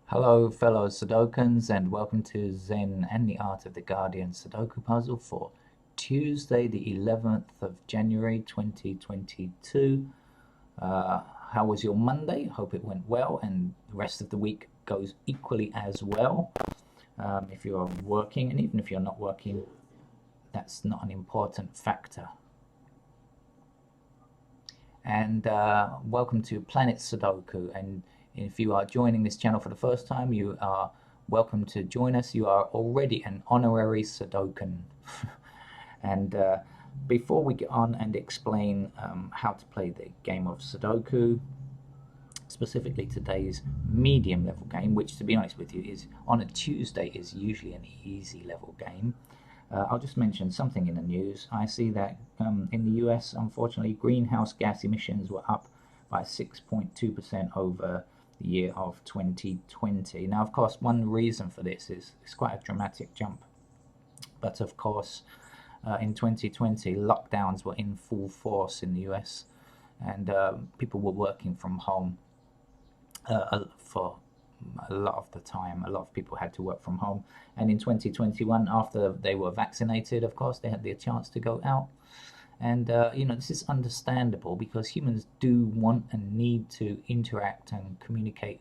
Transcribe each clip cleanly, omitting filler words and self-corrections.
Hello, fellow Sudokans, and welcome to Zen and the Art of the Guardian Sudoku puzzle for Tuesday, the 11th of January 2022. Uh, how was your Monday? Hope it went well, and the rest of the week goes equally as well. If you're working, and even if you're not working, that's not an important factor. And welcome to Planet Sudoku. And if you are joining this channel for the first time, you are welcome to join us. You are already an honorary Sudokan. And before we get on and explain how to play the game of Sudoku, specifically today's medium level game, which to be honest with you is on a Tuesday is usually an easy level game. I'll just mention something in the news. I see that in the US, unfortunately, greenhouse gas emissions were up by 6.2% over the year of 2020. Now, of course, one reason for this is it's quite a dramatic jump. But of course, in 2020, lockdowns were in full force in the US, and people were working from home for a lot of the time. A lot of people had to work from home. And in 2021, after they were vaccinated, of course, they had the chance to go out. And, this is understandable because humans do want and need to interact and communicate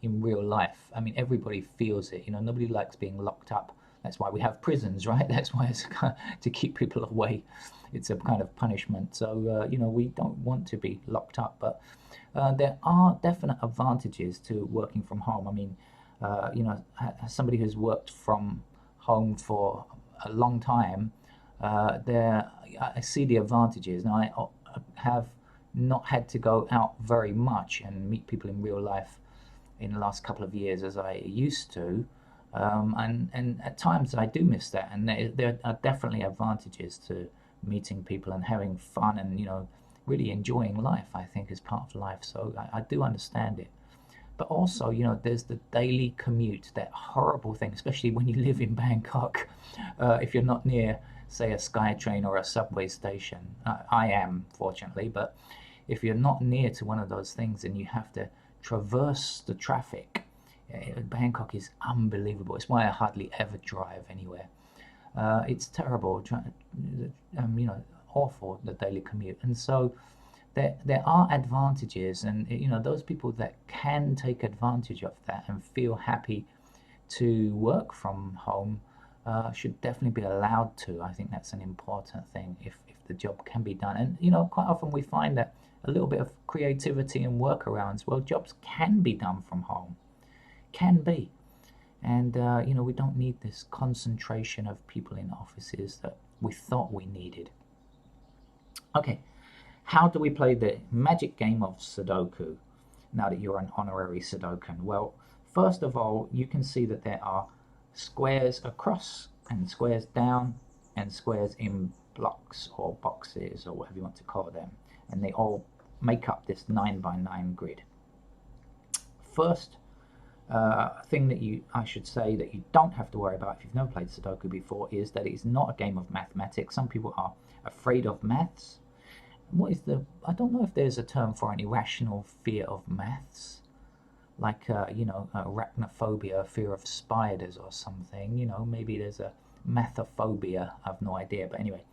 in real life. I mean, everybody feels it. Nobody likes being locked up. That's why we have prisons, right? That's why it's to keep people away. It's a kind of punishment. So, we don't want to be locked up. But there are definite advantages to working from home. I mean, as somebody who's worked from home for a long time, I see the advantages. Now, I have not had to go out very much and meet people in real life in the last couple of years as I used to. And at times I do miss that, and there are definitely advantages to meeting people and having fun and really enjoying life. I think is part of life, so I do understand it. But also, there's the daily commute, that horrible thing, especially when you live in Bangkok. If you're not near, say, a SkyTrain or a subway station, I am fortunately, but if you're not near to one of those things and you have to traverse the traffic. Bangkok is unbelievable. It's why I hardly ever drive anywhere. It's terrible, awful, the daily commute. And so there are advantages, and those people that can take advantage of that and feel happy to work from home should definitely be allowed to. I think that's an important thing if the job can be done. And quite often we find that a little bit of creativity and workarounds, well, jobs can be done from home, can be. And we don't need this concentration of people in offices that we thought we needed. Okay, how do we play the magic game of Sudoku now that you're an honorary Sudokan? Well, first of all, you can see that there are squares across and squares down and squares in blocks or boxes or whatever you want to call them. And they all make up this 9 by 9 grid. First thing that I should say that you don't have to worry about if you've never played Sudoku before is that it is not a game of mathematics. Some people are afraid of maths. I don't know if there's a term for an irrational fear of maths, like arachnophobia, fear of spiders or something. Maybe there's a mathophobia. I've no idea, but anyway,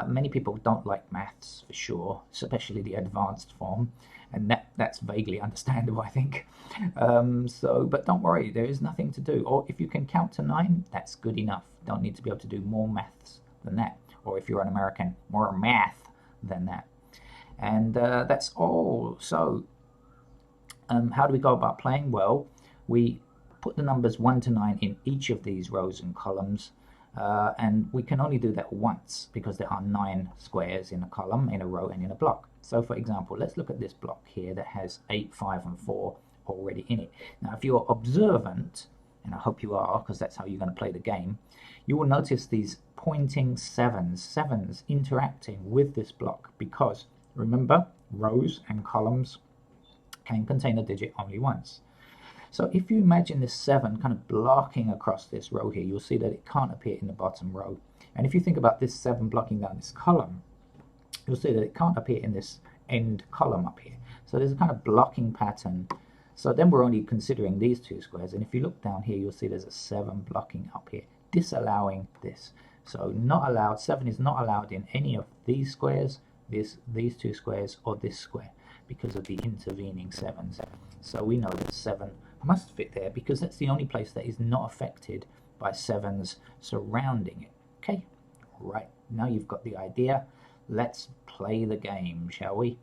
many people don't like maths for sure, especially the advanced form, and that's vaguely understandable, I think. But don't worry, there is nothing to do. Or if you can count to 9, that's good enough. Don't need to be able to do more maths than that. Or if you're an American, more math than that. And that's all. So how do we go about playing? Well, we put the numbers 1 to 9 in each of these rows and columns, and we can only do that once because there are 9 squares in a column, in a row, and in a block. So for example, let's look at this block here that has 8, 5, and 4 already in it. Now if you're observant, and I hope you are because that's how you're going to play the game, you will notice these pointing sevens interacting with this block because, remember, rows and columns can contain a digit only once. So if you imagine this 7 kind of blocking across this row here, you'll see that it can't appear in the bottom row. And if you think about this 7 blocking down this column, you'll see that it can't appear in this end column up here. So there's a kind of blocking pattern So then we're only considering these two squares, and if you look down here, you'll see there's a 7 blocking up here, disallowing this. So not allowed, 7 is not allowed in any of these squares, these two squares, or this square, because of the intervening 7s. So we know that 7 must fit there, because that's the only place that is not affected by 7s surrounding it. Okay, right, now you've got the idea. Let's play the game, shall we?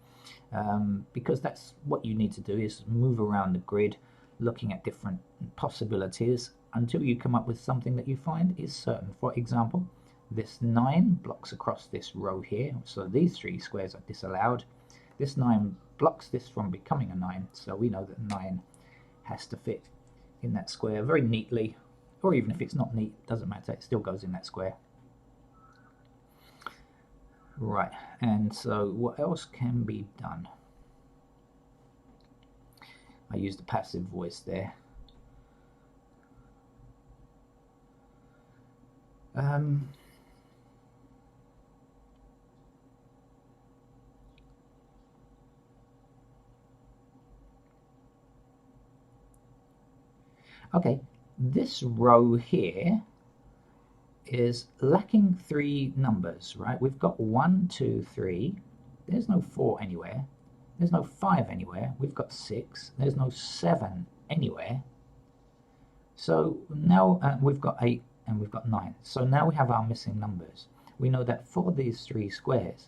Because that's what you need to do, is move around the grid looking at different possibilities until you come up with something that you find is certain. For example, this 9 blocks across this row here, so these 3 squares are disallowed. This 9 blocks this from becoming a 9, so we know that 9 has to fit in that square very neatly, or even if it's not neat, doesn't matter, it still goes in that square. Right, and so what else can be done? I used the passive voice there. Okay, this row here is lacking 3 numbers, right? We've got 1, 2, 3. There's no 4 anywhere. There's no 5 anywhere. We've got 6. There's no 7 anywhere. So now we've got 8 and we've got 9. So now we have our missing numbers. We know that for these 3 squares,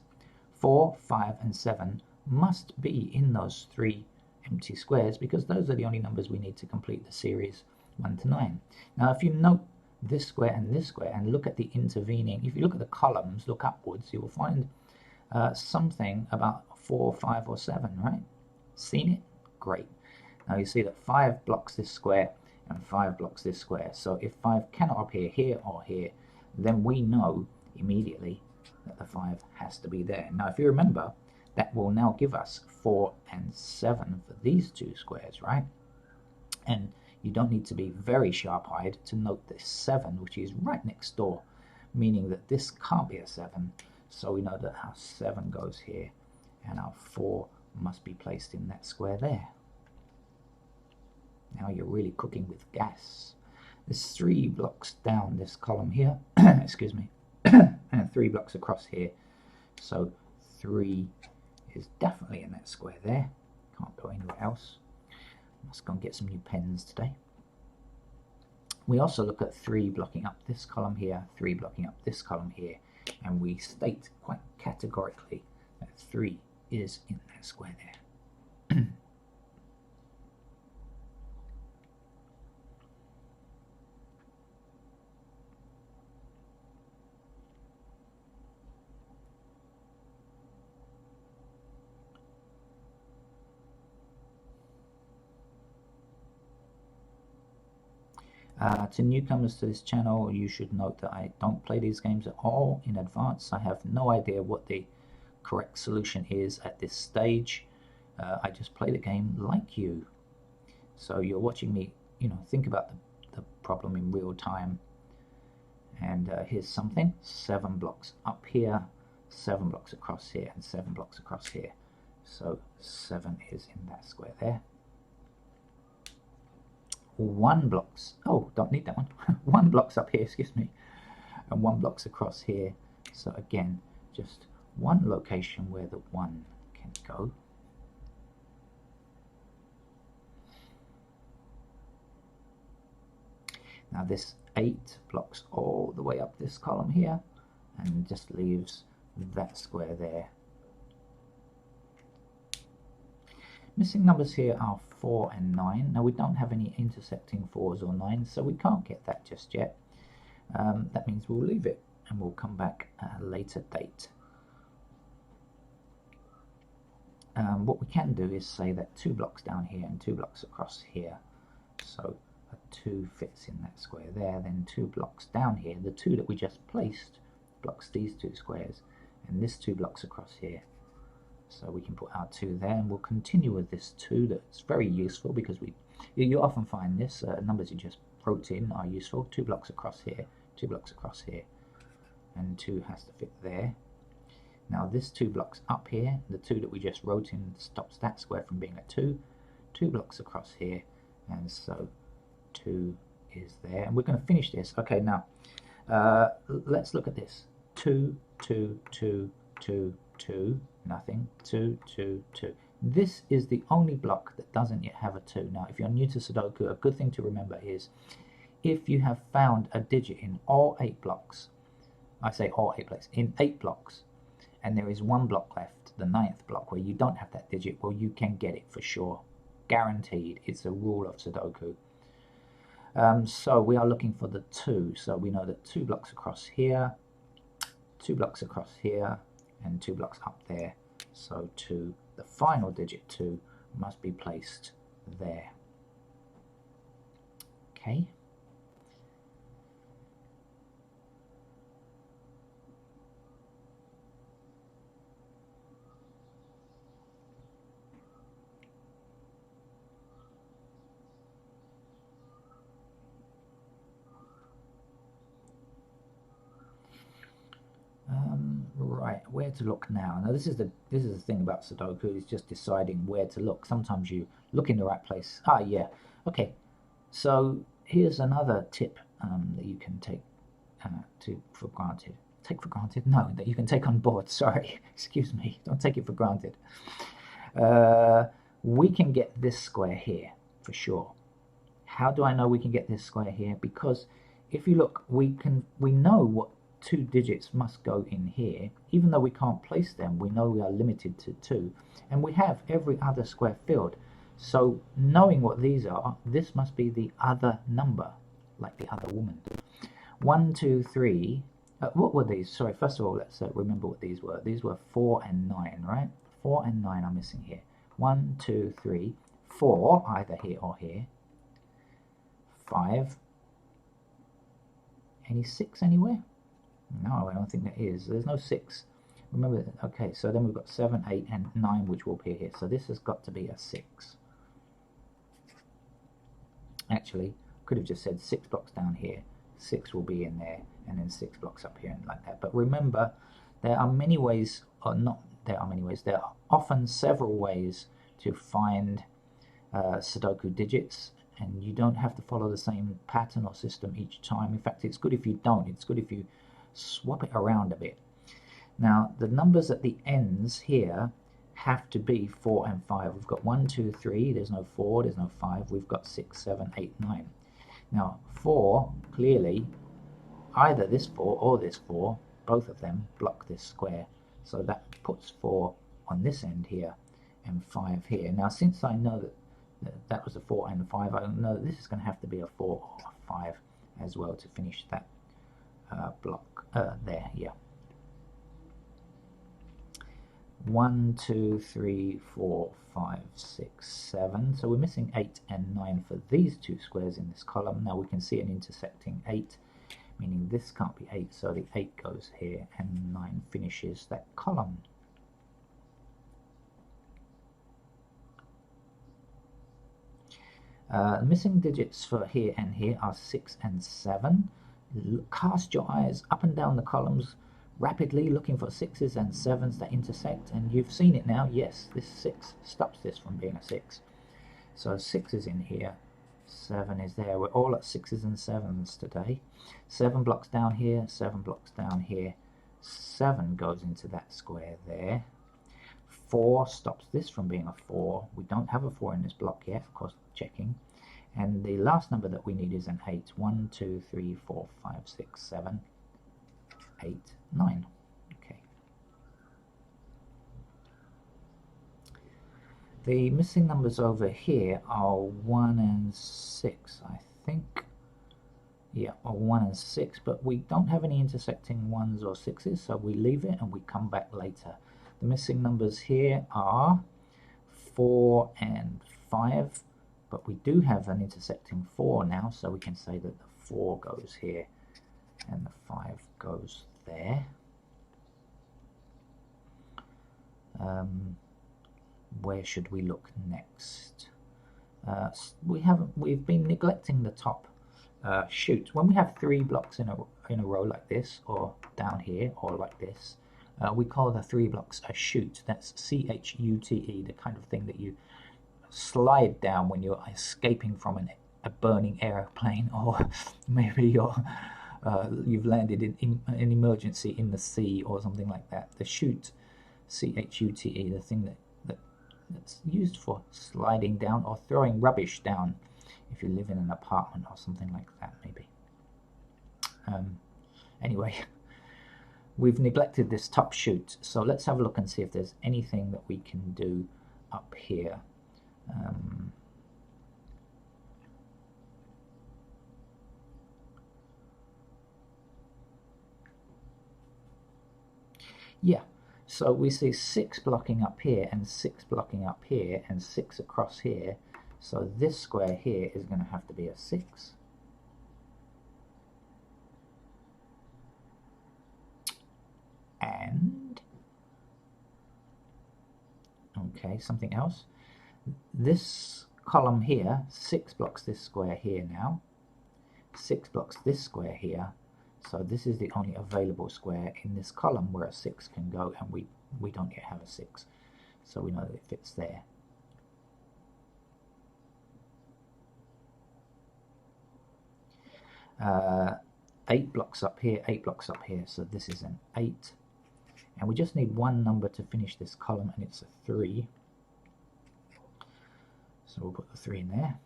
4, 5, and 7 must be in those 3 empty squares, because those are the only numbers we need to complete the series 1 to 9. Now if you note this square and look at the intervening, if you look at the columns, look upwards, you will find something about 4, 5, or 7, right? Seen it? Great. Now you see that 5 blocks this square and 5 blocks this square. So if 5 cannot appear here or here, then we know immediately that the 5 has to be there. Now if you remember, that will now give us 4 and 7 for these 2 squares, right? And you don't need to be very sharp-eyed to note this 7, which is right next door, meaning that this can't be a 7. So we know that our 7 goes here, and our 4 must be placed in that square there. Now you're really cooking with gas. There's 3 blocks down this column here, excuse me, and 3 blocks across here. So 3 is definitely in that square there. Can't go anywhere else. Must go and get some new pens today. We also look at 3 blocking up this column here, 3 blocking up this column here, and we state quite categorically that 3 is in that square there. To newcomers to this channel, you should note that I don't play these games at all in advance. I have no idea what the correct solution is at this stage. I just play the game like you. So you're watching me, think about the problem in real time. And here's something: 7 blocks up here, 7 blocks across here, and 7 blocks across here. So 7 is in that square there. 1 blocks, oh, don't need that one. 1 blocks up here, excuse me, and 1 blocks across here. So again, just one location where the 1 can go. Now this 8 blocks all the way up this column here and just leaves that square there. Missing numbers here are 4 and 9. Now we don't have any intersecting 4s or 9s, so we can't get that just yet. That means we'll leave it and we'll come back at a later date. What we can do is say that 2 blocks down here and 2 blocks across here. So a 2 fits in that square there, then 2 blocks down here. The 2 that we just placed blocks these 2 squares, and this 2 blocks across here. So we can put our 2 there, and we'll continue with this 2. That's very useful because you often find this, numbers you just wrote in are useful. 2 blocks across here, 2 blocks across here, and 2 has to fit there. Now this 2 blocks up here, the 2 that we just wrote in stops that square from being a 2. 2 blocks across here, and so 2 is there, and we're going to finish this. Okay, now let's look at this. 2, 2, 2, 2, 2, nothing. 2, 2, 2. This is the only block that doesn't yet have a 2. Now, if you're new to Sudoku, a good thing to remember is if you have found a digit in all 8 blocks, I say all 8 blocks, in 8 blocks, and there is 1 block left, the 9th block, where you don't have that digit, well, you can get it for sure. Guaranteed. It's a rule of Sudoku. So we are looking for the 2. So we know that 2 blocks across here, 2 blocks across here, and 2 blocks up there. So 2, the final digit 2, must be placed there. Okay. Right, where to look now? Now this is the thing about Sudoku, is just deciding where to look. Sometimes you look in the right place. Ah, yeah. Okay, so here's another tip that you can take for granted. Take for granted? No, that you can take on board. Sorry, excuse me. Don't take it for granted. We can get this square here for sure. How do I know we can get this square here? Because if you look, we know what 2 digits must go in here. Even though we can't place them, we know we are limited to 2, and we have every other square filled. So knowing what these are, this must be the other number, like the other woman. 1, 2, 3. What were these? Sorry, first of all, let's remember what these were. These were 4 and 9, right? 4 and 9 are missing here. 1, 2, 3, 4, either here or here. 5. Any 6 anywhere? No, I don't think there is. There's no 6. Remember, okay, so then we've got 7, 8, and 9, which will appear here. So this has got to be a 6. Actually, could have just said 6 blocks down here. 6 will be in there, and then 6 blocks up here, and like that. But remember, there are many ways, or not there are many ways, there are often several ways to find Sudoku digits, and you don't have to follow the same pattern or system each time. In fact, it's good if you don't. It's good if you swap it around a bit. Now, the numbers at the ends here have to be 4 and 5. We've got 1, 2, 3. There's no 4. There's no 5. We've got 6, 7, 8, 9. Now, 4, clearly, either this 4 or this 4, both of them block this square. So that puts 4 on this end here and 5 here. Now, since I know that was a 4 and a 5, I know that this is going to have to be a 4 or a 5 as well to finish that block there, yeah. 1, 2, 3, 4, 5, 6, 7. So we're missing 8 and 9 for these 2 squares in this column. Now we can see an intersecting 8, meaning this can't be 8, so the 8 goes here and 9 finishes that column. Missing digits for here and here are 6 and 7. Cast your eyes up and down the columns rapidly, looking for 6s and 7s that intersect, and you've seen it now. Yes, this 6 stops this from being a 6. So 6 is in here, 7 is there. We're all at 6s and 7s today. 7 blocks down here, 7 blocks down here. 7 goes into that square there. 4 stops this from being a 4. We don't have a 4 in this block yet, of course, checking. And the last number that we need is an 8. 1, 2, 3, 4, 5, 6, 7, 8, 9. Okay. The missing numbers over here are 1 and 6, I think. Yeah, or 1 and 6, but we don't have any intersecting 1s or 6s, so we leave it and we come back later. The missing numbers here are 4 and 5, but we do have an intersecting 4 now, so we can say that the 4 goes here and the 5 goes there. Where should we look next? We've been neglecting the top shoot. When we have 3 blocks in a row like this, or down here, or like this, we call the 3 blocks a shoot. That's C-H-U-T-E, the kind of thing that you slide down when you're escaping from a burning airplane, or maybe you've landed in an emergency in the sea or something like that. The chute, chute, the thing that's used for sliding down or throwing rubbish down if you live in an apartment or something like that, maybe. Anyway, we've neglected this top chute, so let's have a look and see if there's anything that we can do up here. Yeah, so we see 6 blocking up here and 6 blocking up here and 6 across here. So this square here is going to have to be a 6. And, okay, something else. This column here, 6 blocks this square here now. 6 blocks this square here. So this is the only available square in this column where a 6 can go, and we don't yet have a 6. So we know that it fits there. Uh, 8 blocks up here, 8 blocks up here, so this is an 8. And we just need one number to finish this column, and it's a 3. So we'll put the 3 in there.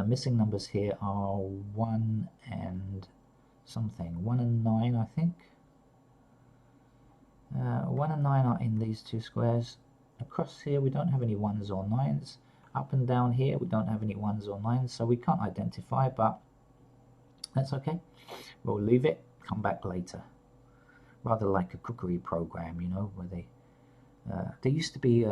Missing numbers here are 1 and something. 1 and 9, I think. 1 and 9 are in these 2 squares. Across here we don't have any 1s or 9s. Up and down here we don't have any 1s or 9s, so we can't identify, but that's okay. We'll leave it, come back later. Rather like a cookery program, you know, where there used to be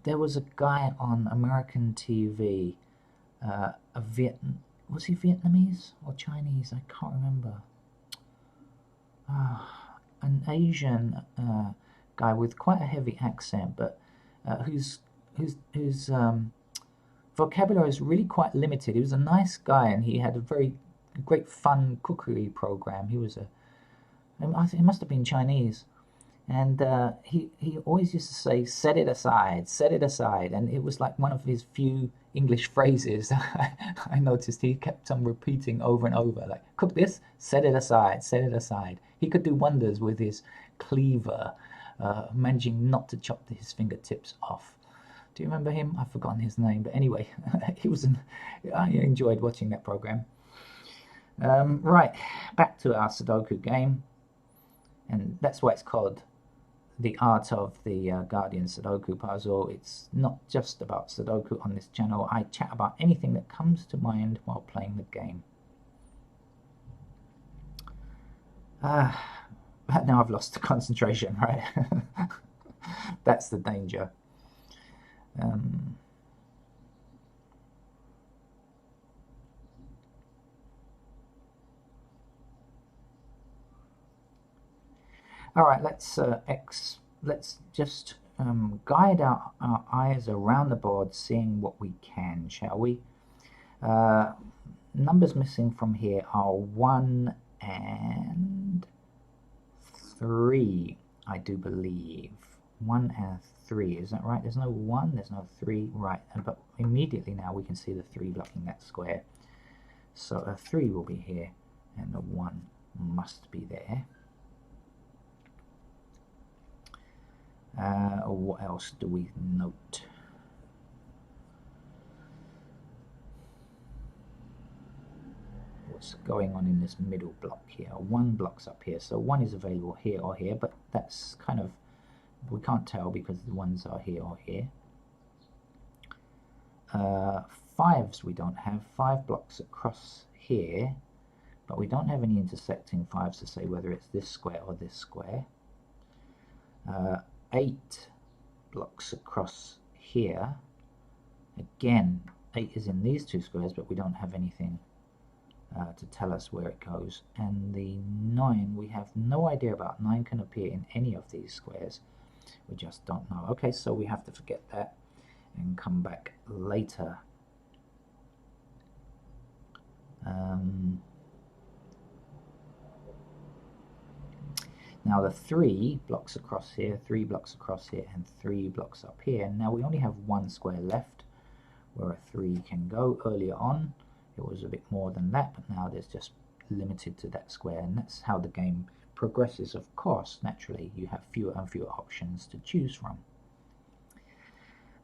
there was a guy on American TV, was he Vietnamese or Chinese? I can't remember. An Asian guy with quite a heavy accent, but whose vocabulary is really quite limited. He was a nice guy, and he had a very great fun cookery program. I think it must have been Chinese. And he always used to say, set it aside, and it was like one of his few English phrases. I noticed he kept on repeating over and over, like, cook this, set it aside, set it aside. He could do wonders with his cleaver, managing not to chop his fingertips off. Do you remember him? I've forgotten his name, but anyway, I enjoyed watching that program. Right, back to our Sudoku game, and that's why it's called The Art of the Guardian Sudoku Puzzle. It's not just about Sudoku on this channel. I chat about anything that comes to mind while playing the game. But now I've lost the concentration, right? That's the danger. All right, let's just guide our eyes around the board, seeing what we can, shall we? Numbers missing from here are 1 and 3, I do believe. 1 and 3, is that right? There's no 1, there's no 3, right? But immediately now we can see the 3 blocking that square. So a 3 will be here, and a 1 must be there. What else do we note? What's going on in this middle block here? 1 block's up here, so 1 is available here or here, but that's kind of, we can't tell because the 1s are here or here. 5s we don't have. 5 blocks across here, but we don't have any intersecting 5s to say whether it's this square or this square. 8 blocks across here. Again, 8 is in these 2 squares, but we don't have anything to tell us where it goes. And the 9, we have no idea about. 9 can appear in any of these squares. We just don't know. Okay, so we have to forget that and come back later. Now the 3 blocks across here, 3 blocks across here, and 3 blocks up here. Now we only have 1 square left where a 3 can go. Earlier on it was a bit more than that, but now there's just limited to that square, and that's how the game progresses. Of course, naturally, you have fewer and fewer options to choose from.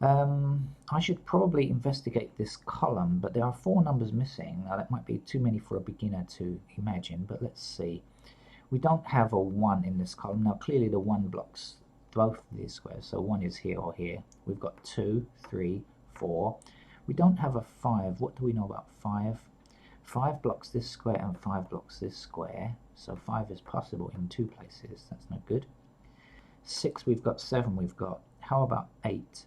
I should probably investigate this column, but there are 4 numbers missing. Now that might be too many for a beginner to imagine, but let's see. We don't have a 1 in this column. Now clearly the 1 blocks both these squares, so 1 is here or here. We've got 2, 3, 4. We don't have a 5. What do we know about 5? 5 blocks this square and 5 blocks this square, so 5 is possible in 2 places. That's no good. 6 we've got, 7 we've got. How about 8?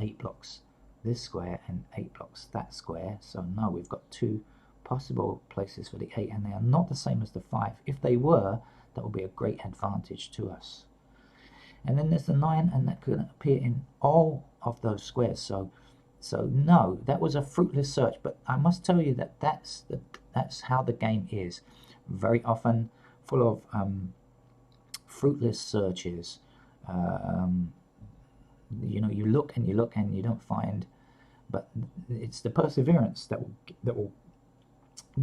8 blocks this square and 8 blocks that square, so no, we've got 2 possible places for the 8, and they are not the same as the 5. If they were, that would be a great advantage to us. And then there's the 9, and that could appear in all of those squares, so no, that was a fruitless search. But I must tell you that that's how the game is, very often full of fruitless searches. You know, you look and you look and you don't find, but it's the perseverance that will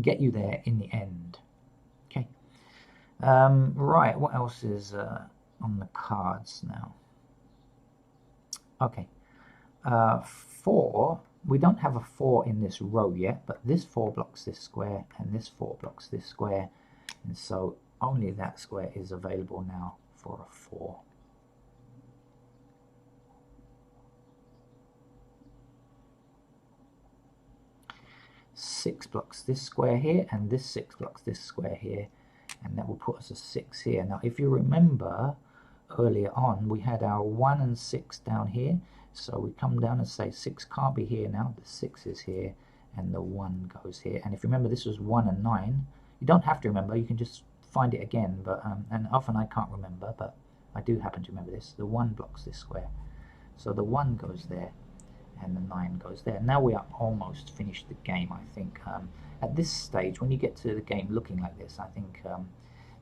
get you there in the end. Okay. Right, what else is on the cards now? Okay. 4, we don't have a 4 in this row yet, but this 4 blocks this square and this 4 blocks this square, and so only that square is available now for a 4. Six blocks this square here, and this 6 blocks this square here, and that will put us a 6 here. Now if you remember earlier on, we had our 1 and 6 down here, so we come down and say 6 can't be here now, the 6 is here and the 1 goes here. And if you remember, this was 1 and 9. You don't have to remember, you can just find it again, but and often I can't remember, but I do happen to remember this. The 1 blocks this square, so the 1 goes there and the 9 goes there. Now we are almost finished the game, I think. At this stage, when you get to the game looking like this, I think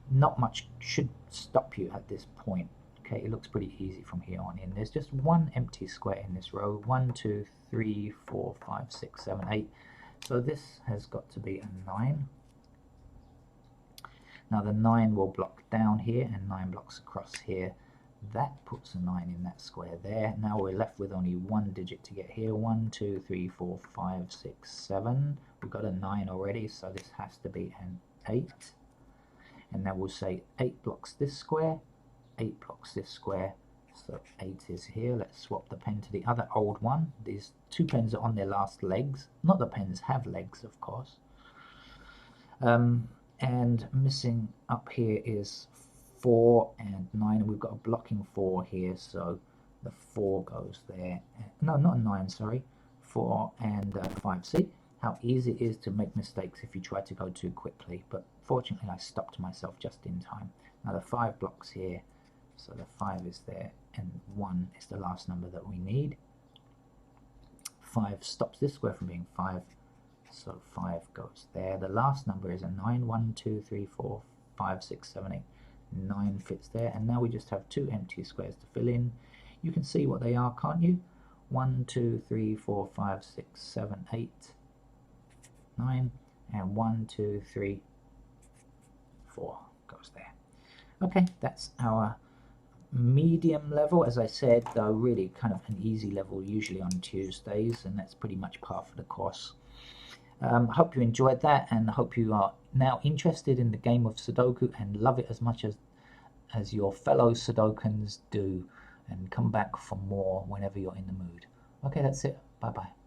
not much should stop you at this point. Okay, it looks pretty easy from here on in. There's just 1 empty square in this row. 1, 2, 3, 4, 5, 6, 7, 8. So this has got to be a 9. Now the 9 will block down here and 9 blocks across here. That puts a 9 in that square there. Now we're left with only 1 digit to get here. 1, 2, 3, 4, 5, 6, 7. We've got a 9 already, so this has to be an 8. And then we'll say 8 blocks this square, 8 blocks this square, so 8 is here. Let's swap the pen to the other old one. These 2 pens are on their last legs. Not the pens have legs, of course. And missing up here is 4 and 9. We've got a blocking 4 here, so the 4 goes there. No, not 9, sorry. 4 and 5. See how easy it is to make mistakes if you try to go too quickly, but fortunately I stopped myself just in time. Now the 5 blocks here, so the 5 is there, and 1 is the last number that we need. 5 stops this square from being 5, so 5 goes there. The last number is a 9. 1, 2, 3, 4, 5, 6, 7, 8. 9 fits there, and now we just have 2 empty squares to fill in. You can see what they are, can't you? 1, 2, 3, 4, 5, 6, 7, 8, 9, and 1, 2, 3, 4 goes there. Okay, that's our medium level. As I said, though, really kind of an easy level usually on Tuesdays, and that's pretty much par for the course. Hope you enjoyed that, and hope you are now interested in the game of Sudoku and love it as much as your fellow Sudokans do, and come back for more whenever you're in the mood. Okay, that's it. Bye bye.